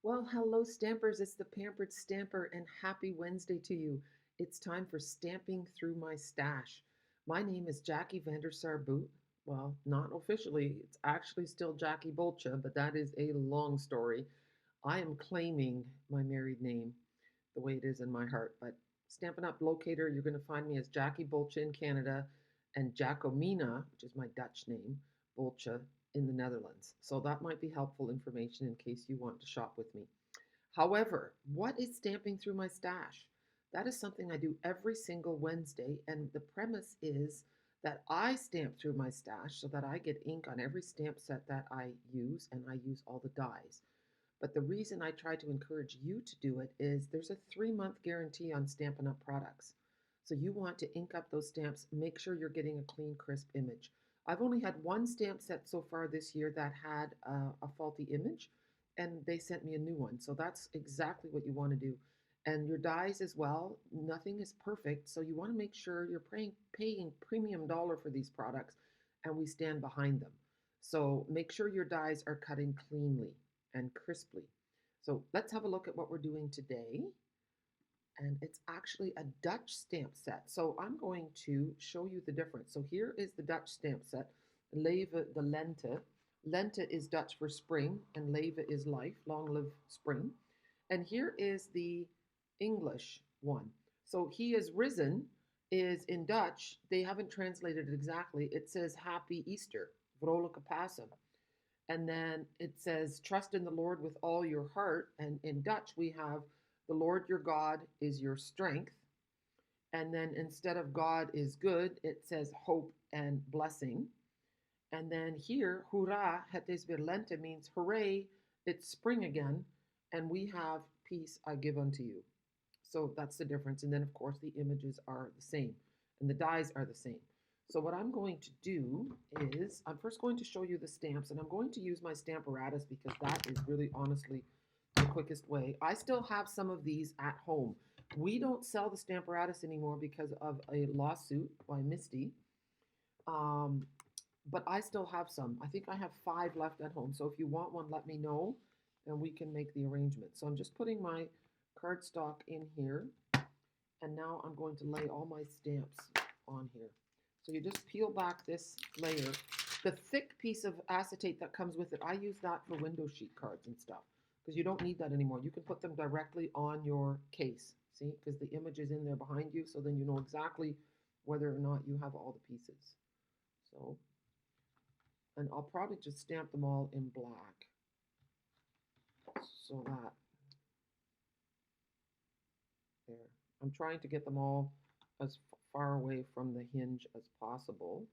Well, hello, Stampers. It's the Pampered Stamper, and happy Wednesday to you. It's time for Stamping Through My Stash. My name is Jackie vanderSar Boot. Well, not officially, it's actually still Jackie Bolcha, but that is a long story. I am claiming my married name the way it is in my heart, but Stampin' Up! Locator, you're going to find me as Jackie Bolcha in Canada and Jacomina, which is my Dutch name, Bolcha in the Netherlands. So that might be helpful information in case you want to shop with me. However, what is stamping through my stash? That is something I do every single Wednesday, and the premise is that I stamp through my stash so that I get ink on every stamp set that I use, and I use all the dies. But the reason I try to encourage you to do it is there's a 3-month guarantee on Stampin' Up! Products. So you want to ink up those stamps, make sure you're getting a clean, crisp image. I've only had one stamp set so far this year that had a faulty image, and they sent me a new one. So that's exactly what you want to do. And your dies as well, nothing is perfect. So you want to make sure you're paying premium dollar for these products, and we stand behind them. So make sure your dies are cutting cleanly and crisply. So let's have a look at what we're doing today. And it's actually a Dutch stamp set. So I'm going to show you the difference. So here is the Dutch stamp set, Leven de Lente. Lente is Dutch for spring, and Leven is life, long live spring. And here is the English one. So he is risen is in Dutch. They haven't translated it exactly. It says Happy Easter, Vrolijke Pasen. And then it says, trust in the Lord with all your heart. And in Dutch, we have, the Lord your God is your strength. And then instead of God is good, it says hope and blessing. And then here, hoera, het is weer lente means hooray, it's spring again. And we have peace I give unto you. So that's the difference. And then, of course, the images are the same and the dies are the same. So what I'm going to do is I'm first going to show you the stamps, and I'm going to use my Stamparatus because that is really honestly the quickest way. I still have some of these at home. We don't sell the Stamparatus anymore because of a lawsuit by Misty. Um, but I still have some. I think I have 5 left at home. So if you want one, let me know and we can make the arrangement. So I'm just putting my cardstock in here, and now I'm going to lay all my stamps on here. So you just peel back this layer. The thick piece of acetate that comes with it, I use that for window sheet cards and stuff because you don't need that anymore. You can put them directly on your case, see, because the image is in there behind you, so then you know exactly whether or not you have all the pieces. So, and I'll probably just stamp them all in black so that, there. I'm trying to get them all as far away from the hinge as possible.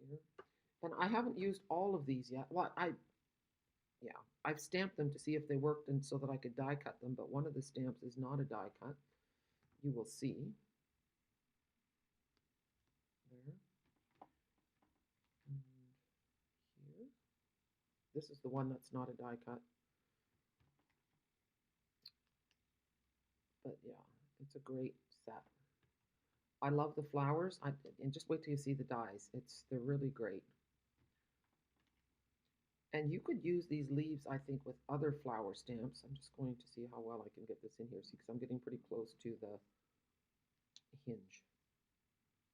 Here. And I haven't used all of these yet. Well, yeah, I've stamped them to see if they worked and so that I could die cut them, but one of the stamps is not a die cut. You will see. There. And here. This is the one that's not a die cut. But yeah, it's a great set. I love the flowers. And just wait till you see the dies. They're really great. And you could use these leaves, I think, with other flower stamps. I'm just going to see how well I can get this in here, see, because I'm getting pretty close to the hinge.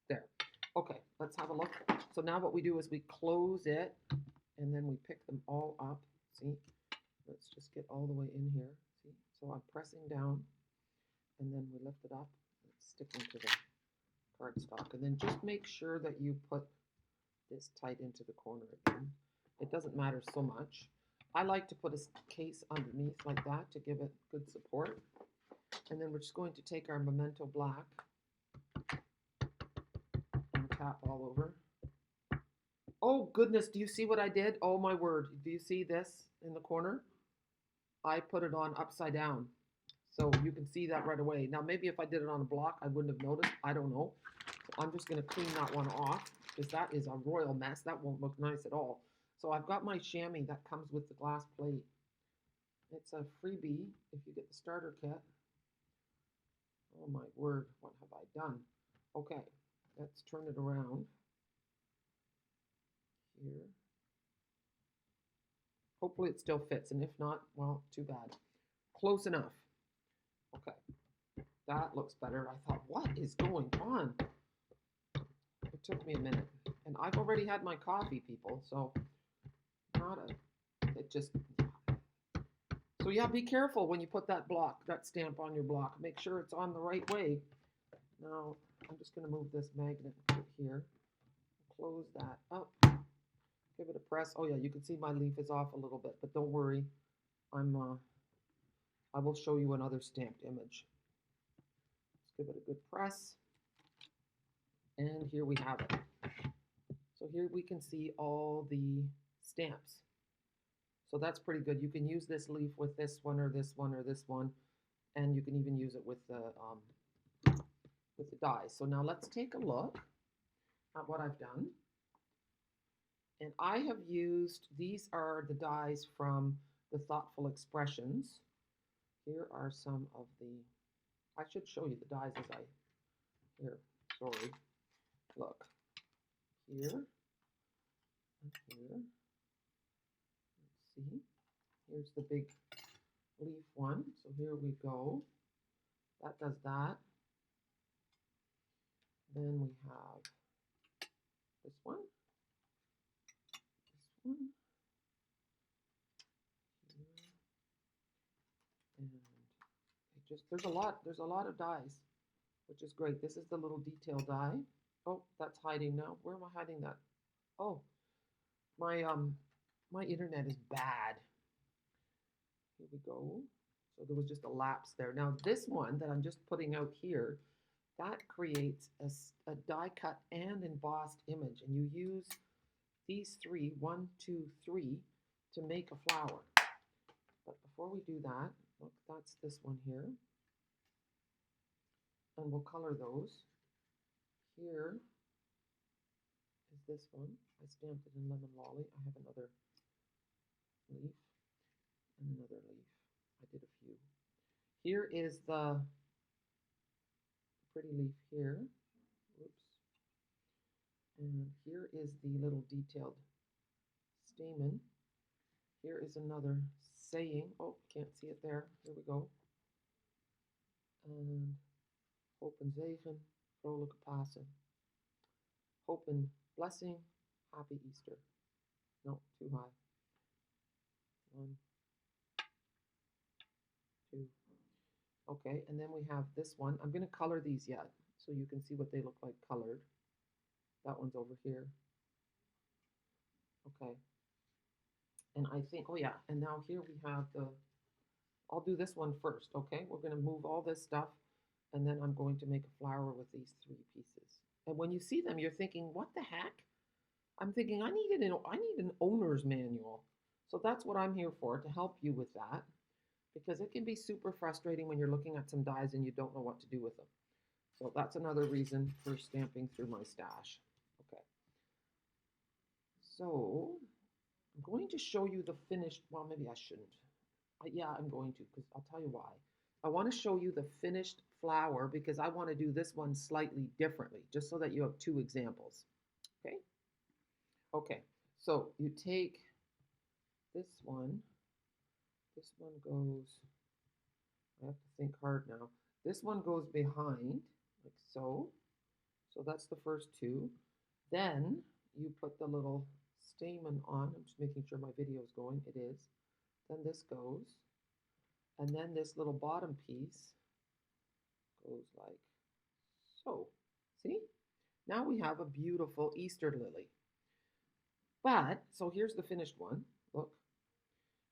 There. Okay, let's have a look. So now what we do is we close it, and then we pick them all up. See, let's just get all the way in here. See, so I'm pressing down, and then we lift it up. It's sticking to the cardstock. And then just make sure that you put this tight into the corner again. It doesn't matter so much. I like to put a case underneath like that to give it good support. And then we're just going to take our Memento Black and tap all over. Oh goodness, do you see what I did? Oh my word, do you see this in the corner? I put it on upside down. So you can see that right away. Now maybe if I did it on a block, I wouldn't have noticed. I don't know. So I'm just going to clean that one off because that is a royal mess. That won't look nice at all. So I've got my chamois that comes with the glass plate. It's a freebie if you get the starter kit. Oh my word, what have I done? Okay, let's turn it around here. Hopefully it still fits, and if not, well, too bad. Close enough. Okay, that looks better. I thought, what is going on? It took me a minute, and I've already had my coffee, people, so not a, it just, so yeah, be careful when you put that stamp on your block. Make sure it's on the right way. Now, I'm just going to move this magnet here. Close that up. Give it a press. Oh yeah, you can see my leaf is off a little bit, but don't worry. I will show you another stamped image. Let's give it a good press. And here we have it. So here we can see all the stamps. So that's pretty good. You can use this leaf with this one or this one or this one, and you can even use it with the dies. So now let's take a look at what I've done. And I have used, these are the dies from the Thoughtful Expressions. Here are some of the, I should show you the dies as I, here, sorry. Look, here, and here. Let's see, here's the big leaf one. So here we go. That does that. Then we have this one. Here. And it just, there's a lot of dies, which is great. This is the little detail die. Oh, that's hiding now. Where am I hiding that? Oh, my internet is bad. Here we go. So there was just a lapse there. Now this one that I'm just putting out here, that creates a die cut and embossed image, and you use these three, 1, 2, 3, to make a flower. But before we do that, look, that's this one here. And we'll color those. Here is this one. I stamped it in Lemon Lolly. I have another leaf and another leaf. I did a few. Here is the pretty leaf here. Oops. And here is the little detailed stamen. Here is another saying. Oh, can't see it there. Here we go. And hope and Zaven, vrolijke Pasen. Hope and blessing, happy Easter. No, too high. 1, 2. Okay, and then we have this one. I'm going to color these yet, so you can see what they look like colored. That one's over here. Okay. And I think, oh yeah, and now here we have the, I'll do this one first, okay? We're going to move all this stuff, and then I'm going to make a flower with these 3 pieces. And when you see them, you're thinking, what the heck? I'm thinking, I need an owner's manual. So that's what I'm here for, to help you with that, because it can be super frustrating when you're looking at some dies and you don't know what to do with them. So that's another reason for stamping through my stash. Okay. So I'm going to show you the finished, well, maybe I shouldn't. Yeah, I'm going to, because I'll tell you why. I want to show you the finished flower because I want to do this one slightly differently, just so that you have 2 examples. Okay? Okay, so you take this one goes, I have to think hard now. This one goes behind, like so. So that's the first 2. Then you put the little stamen on. I'm just making sure my video is going. It is. Then this goes. And then this little bottom piece goes like so. See? Now we have a beautiful Easter lily. But, so here's the finished one. Look.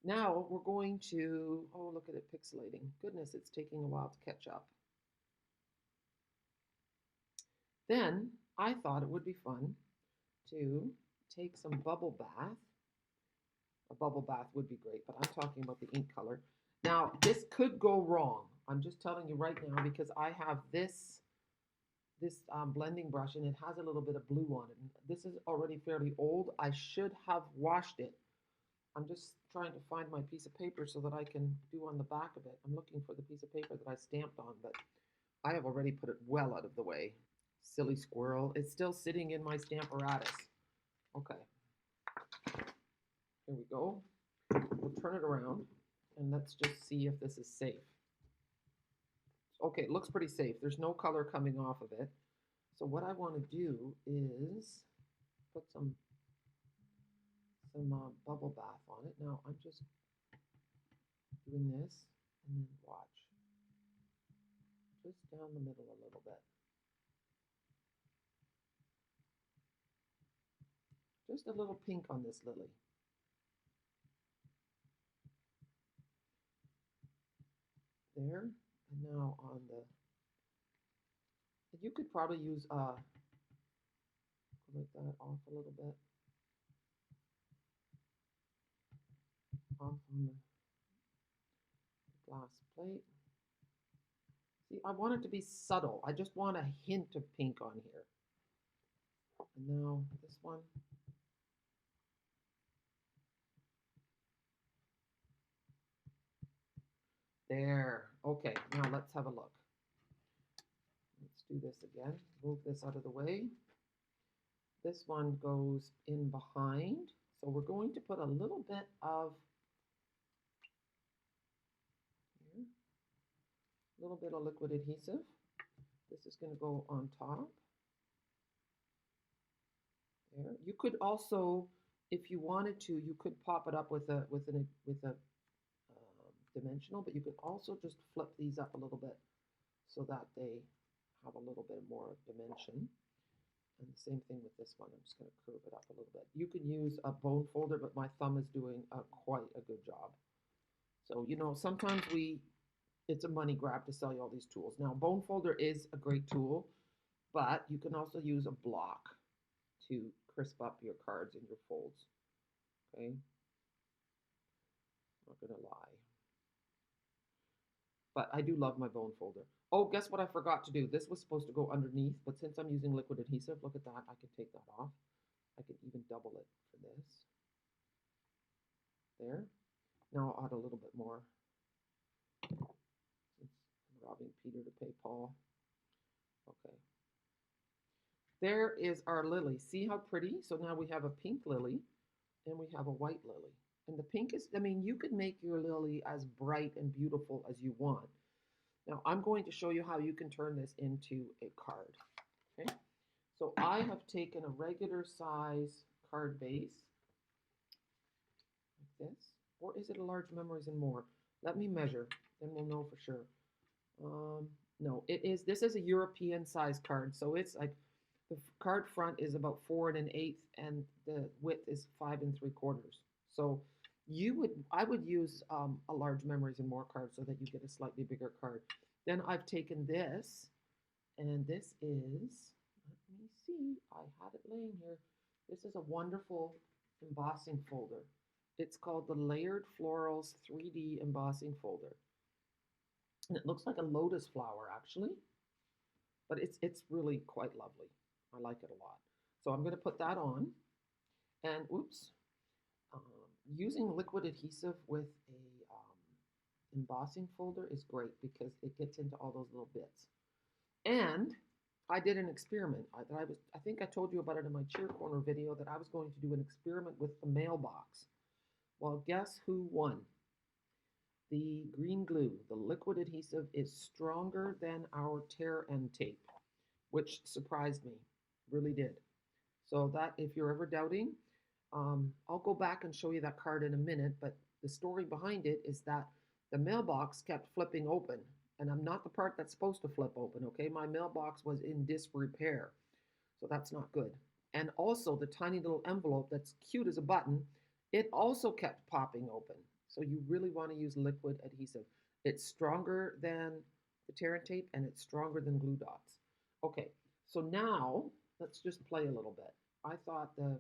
Now we're going to, oh, look at it pixelating. Goodness, it's taking a while to catch up. Then I thought it would be fun to take some bubble bath. A bubble bath would be great, but I'm talking about the ink color. Now, this could go wrong. I'm just telling you right now because I have this blending brush and it has a little bit of blue on it. This is already fairly old. I should have washed it. I'm just trying to find my piece of paper so that I can do on the back of it. I'm looking for the piece of paper that I stamped on, but I have already put it well out of the way. Silly squirrel. It's still sitting in my Stamparatus. Okay. Here we go. we'll turn it around and let's just see if this is safe. Okay, it looks pretty safe. There's no color coming off of it. So what I want to do is put some bubble bath on it. Now I'm just doing this and then watch. Just down the middle a little bit. Just a little pink on this lily. There, and now on the, you could probably use, like that off a little bit. Off on the glass plate. See, I want it to be subtle. I just want a hint of pink on here. And now this one. There. Okay, now let's have a look. Let's do this again. Move this out of the way. This one goes in behind. So we're going to put a little bit of here, a little bit of liquid adhesive. This is going to go on top. There. You could also, if you wanted to, you could pop it up with a dimensional, but you could also just flip these up a little bit so that they have a little bit more dimension. And the same thing with this one. I'm just going to curve it up a little bit. You can use a bone folder, but my thumb is doing quite a good job. So, you know, sometimes it's a money grab to sell you all these tools. Now, bone folder is a great tool, but you can also use a block to crisp up your cards and your folds. Okay? Not going to lie. But I do love my bone folder. Oh, guess what I forgot to do? This was supposed to go underneath, but since I'm using liquid adhesive, look at that. I can take that off. I can even double it for this. There. Now I'll add a little bit more. Since I'm robbing Peter to pay Paul. Okay. There is our lily. See how pretty? So now we have a pink lily and we have a white lily. And the pink is, I mean, you could make your lily as bright and beautiful as you want. Now, I'm going to show you how you can turn this into a card. Okay? So I have taken a regular size card base, like this. Or is it a large memories and more? Let me measure, then we'll know for sure. No, it is, this is a European size card. So it's like, the card front is about 4 1/8 and the width is 5 3/4. So I would use a large memories and more card so that you get a slightly bigger card. Then I've taken this, and this is, let me see, I had it laying here. This is a wonderful embossing folder. It's called the Layered Florals 3D Embossing Folder. And it looks like a lotus flower, actually. But it's really quite lovely. I like it a lot. So I'm going to put that on. And, oops. Using liquid adhesive with a embossing folder is great because it gets into all those little bits. And I did an experiment. I think I told you about it in my Cheer Corner video that I was going to do an experiment with the mailbox. Well, guess who won? The green glue, the liquid adhesive, is stronger than our tear end tape, which surprised me, really did. So that, if you're ever doubting, I'll go back and show you that card in a minute, but the story behind it is that the mailbox kept flipping open, and I'm not the part that's supposed to flip open, okay? My mailbox was in disrepair, so that's not good. And also, the tiny little envelope that's cute as a button, it also kept popping open. So you really want to use liquid adhesive. It's stronger than the tear and tape, and it's stronger than glue dots. Okay, so now let's just play a little bit. I thought the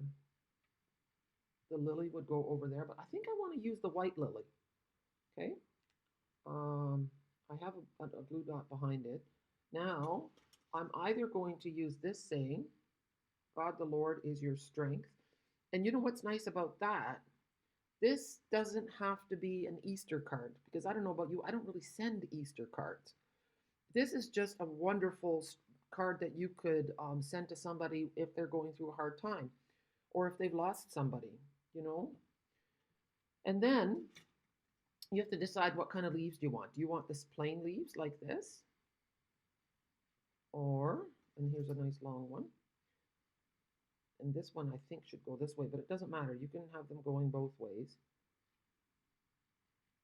lily would go over there, but I think I want to use the white lily. Okay, I have a glue dot behind it. Now, I'm either going to use this saying, God the Lord is your strength. And you know what's nice about that? This doesn't have to be an Easter card, because I don't know about you, I don't really send Easter cards. This is just a wonderful card that you could send to somebody if they're going through a hard time, or if they've lost somebody, you know. And then you have to decide what kind of leaves do you want. Do you want this plain leaves like this? Or, and here's a nice long one. And this one I think should go this way, but it doesn't matter. You can have them going both ways.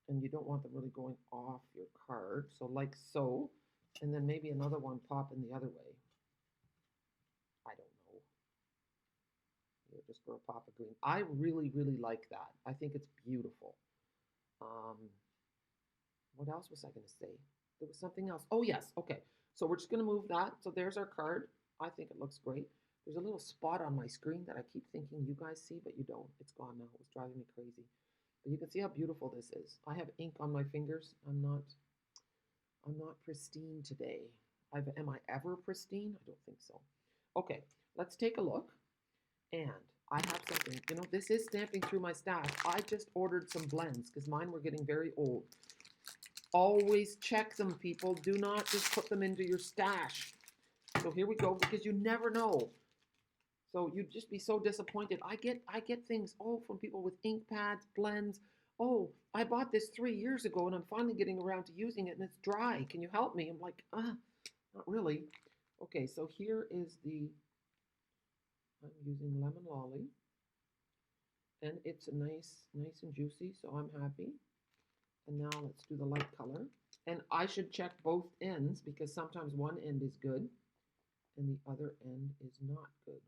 And you don't want them really going off your card. So like so, and then maybe another one pop in the other way. I don't know. Here, just for a pop of green. I really, really like that. I think it's beautiful. Um, what else was I going to say? There was something else. Oh, yes. Okay. So we're just going to move that. So there's our card. I think it looks great. There's a little spot on my screen that I keep thinking you guys see, but you don't. It's gone now. It was driving me crazy. But you can see how beautiful this is. I have ink on my fingers. I'm not pristine today. Am I ever pristine? I don't think so. Okay, let's take a look. And I have something. You know, this is stamping through my stash. I just ordered some blends because mine were getting very old. Always check them, people. Do not just put them into your stash. So here we go, because you never know. So you'd just be so disappointed. I get things, from people with ink pads, blends. Oh, I bought this 3 years ago and I'm finally getting around to using it and it's dry. Can you help me? I'm like, not really. Okay, so here is I'm using Lemon Lolly. And it's nice and juicy, so I'm happy. And now let's do the light color. And I should check both ends because sometimes one end is good and the other end is not good.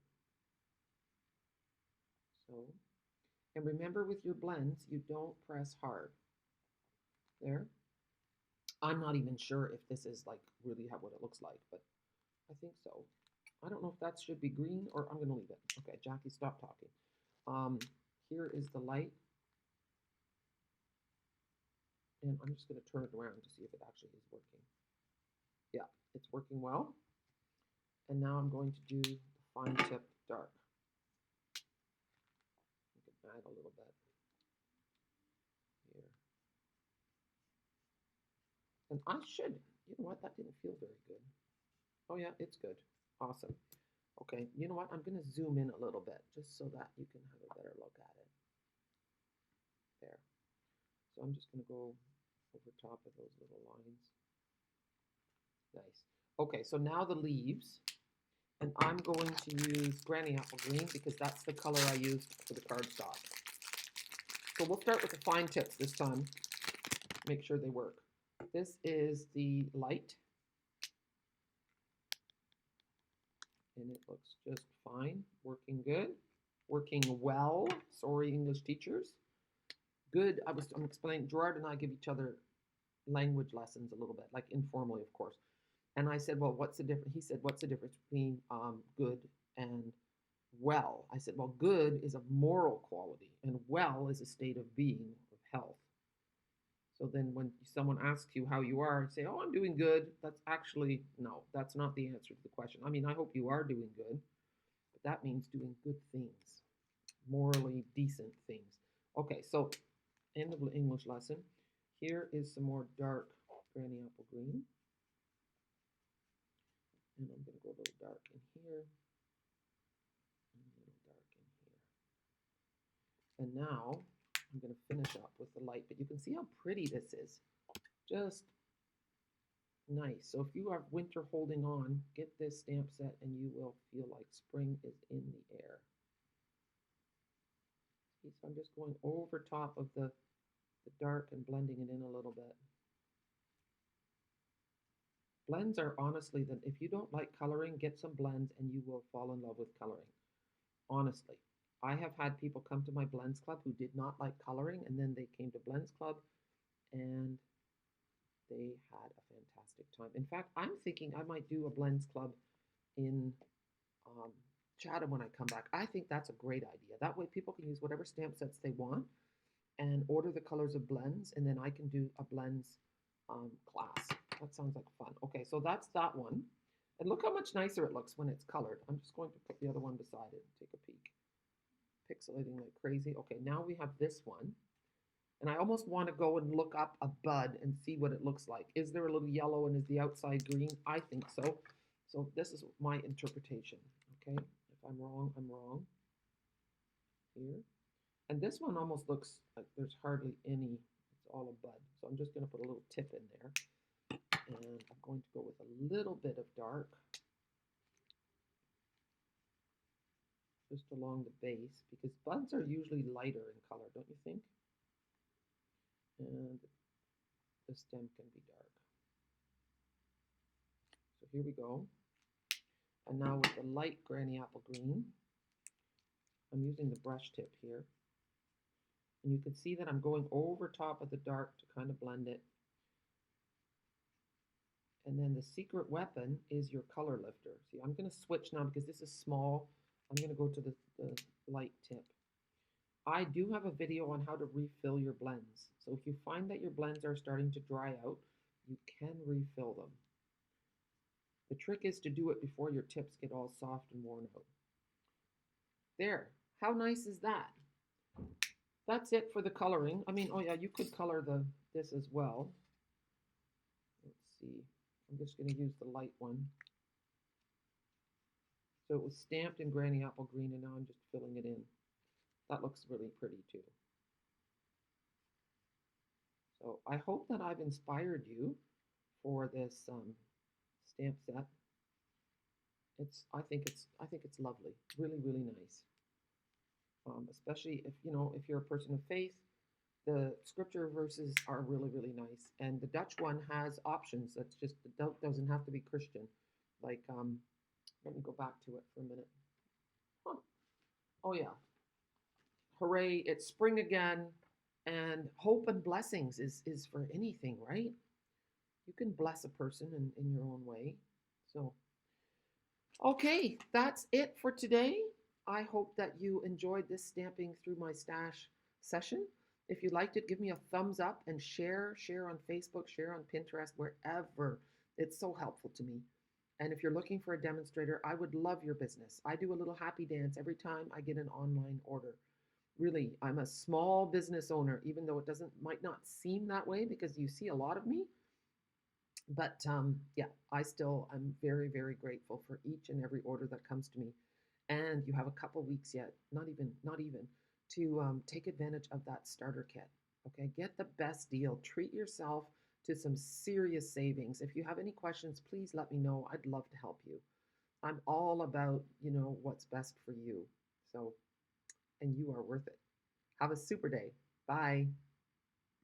So, and remember with your blends, you don't press hard. There. I'm not even sure if this is like really what it looks like, but I think so. I don't know if that should be green or I'm going to leave it. Okay, Jackie, stop talking. Here is the light. And I'm just going to turn it around to see if it actually is working. Yeah, it's working well. And now I'm going to do the fine tip dark. You can add a little bit here. And I should, you know what, that didn't feel very good. Oh yeah, it's good. Awesome. Okay, you know what, I'm going to zoom in a little bit just so that you can have a better look at it. There. So I'm just going to go over top of those little lines. Nice. Okay, so now the leaves. And I'm going to use Granny Apple Green because that's the color I used for the cardstock. So we'll start with the fine tips this time. Make sure they work. This is the light. And it looks just fine. Working good. Working well. Sorry, English teachers. Good. I'm explaining, Gerard and I give each other language lessons a little bit, like informally, of course. And I said, well, what's the difference? He said, what's the difference between good and well? I said, well, good is a moral quality, and well is a state of being, of health. So then when someone asks you how you are, say, oh, I'm doing good. That's actually, no, that's not the answer to the question. I mean, I hope you are doing good, but that means doing good things, morally decent things. Okay, so end of the English lesson. Here is some more dark Granny Apple Green. And I'm going to go a little dark in here. And a little dark in here. And now I'm going to finish up with the light. But you can see how pretty this is. Just nice. So if you have winter holding on, get this stamp set and you will feel like spring is in the air. See, so I'm just going over top of the dark and blending it in a little bit. Blends are honestly, that if you don't like coloring, get some blends and you will fall in love with coloring. Honestly, I have had people come to my blends club who did not like coloring, and then they came to blends club and they had a fantastic time. In fact, I'm thinking I might do a blends club in Chatham when I come back. I think that's a great idea. That way people can use whatever stamp sets they want and order the colors of blends, and then I can do a blends class. That sounds like fun. Okay, so that's that one. And look how much nicer it looks when it's colored. I'm just going to put the other one beside it and take a peek. Pixelating like crazy. Okay, now we have this one. And I almost want to go and look up a bud and see what it looks like. Is there a little yellow and is the outside green? I think so. So this is my interpretation, okay? If I'm wrong, I'm wrong. Here. And this one almost looks like there's hardly any, it's all a bud. So I'm just going to put a little tip in there. And I'm going to go with a little bit of dark just along the base because buds are usually lighter in color, don't you think? And the stem can be dark. So here we go. And now with the light granny apple green, I'm using the brush tip here. And you can see that I'm going over top of the dark to kind of blend it. And then the secret weapon is your color lifter. See, I'm going to switch now because this is small. I'm going to go to the light tip. I do have a video on how to refill your blends. So if you find that your blends are starting to dry out, you can refill them. The trick is to do it before your tips get all soft and worn out. There. How nice is that? That's it for the coloring. I mean, oh yeah, you could color this as well. Let's see. I'm just going to use the light one. So it was stamped in granny apple green, and now I'm just filling it in. That looks really pretty too. So I hope that I've inspired you for this stamp set. I think it's lovely, really, really nice. Especially if you're a person of faith, the scripture verses are really, really nice. And the Dutch one has options. That's just, it doesn't have to be Christian. Like, let me go back to it for a minute. Huh. Oh yeah. Hooray, it's spring again. And hope and blessings is for anything, right? You can bless a person in your own way. So, okay, that's it for today. I hope that you enjoyed this stamping through my stash session. If you liked it, give me a thumbs up and share on Facebook, share on Pinterest, wherever. It's so helpful to me. And if you're looking for a demonstrator, I would love your business. I do a little happy dance every time I get an online order. Really, I'm a small business owner, even though might not seem that way because you see a lot of me. But yeah, I'm very, very grateful for each and every order that comes to me. And you have a couple weeks yet, not even, to take advantage of that starter kit. Okay, get the best deal. Treat yourself to some serious savings. If you have any questions, please let me know. I'd love to help you. I'm all about, what's best for you. So, and you are worth it. Have a super day. Bye.